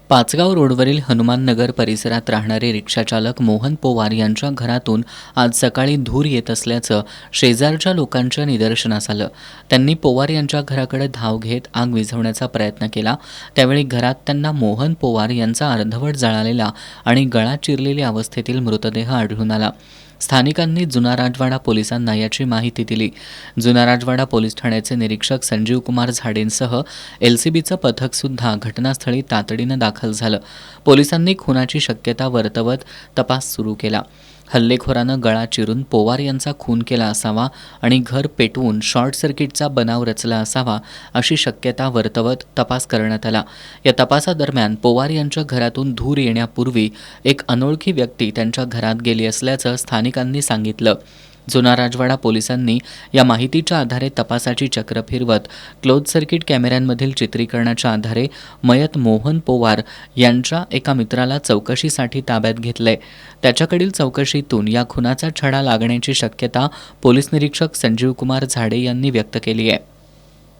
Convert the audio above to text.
पाचगाव रोडवरील हनुमाननगर परिसरात राहणारे रिक्षाचालक मोहन पोवार यांच्या घरातून आज सकाळी धूर येत असल्याचं शेजारच्या लोकांच्या निदर्शनास आलं. त्यांनी पोवार यांच्या घराकडे धाव घेत आग विझवण्याचा प्रयत्न केला. त्यावेळी घरात त्यांना मोहन पोवार यांचा अर्धवट जळालेला आणि गळा चिरलेल्या अवस्थेतील मृतदेह आढळून आला. स्थानिकांनी जुना राजवाडा पोलिसांना याची माहिती दिली. जुना राजवाडा पोलीस ठाण्याचे निरीक्षक संजीव कुमार झाडेंसह एलसीबीचं पथकसुद्धा घटनास्थळी तातडीनं दाखल झालं. पोलिसांनी खुनाची शक्यता वर्तवत तपास सुरू केला. हल्लेखोरानं गळा चिरून पोवार यांचा खून केला असावा आणि घर पेटवून शॉर्ट सर्किटचा बनाव रचला असावा अशी शक्यता वर्तवत तपास करण्यात आला. या तपासादरम्यान पोवार यांच्या घरातून धूर येण्यापूर्वी एक अनोळखी व्यक्ती त्यांच्या घरात गेली असल्याचं स्थानिकांनी सांगितलं. जुना राजवाडा पोलिसांनी या माहितीच्या आधारे तपासाची चक्र फिरवत क्लोज सर्किट कॅमेऱ्यांमधील चित्रीकरणाच्या आधारे मयत मोहन पोवार यांच्या एका मित्राला चौकशीसाठी ताब्यात घेतलंय. त्याच्याकडील चौकशीतून या खुनाचा छडा लागण्याची शक्यता पोलीस निरीक्षक संजीव कुमार झाडे यांनी व्यक्त केली आहे.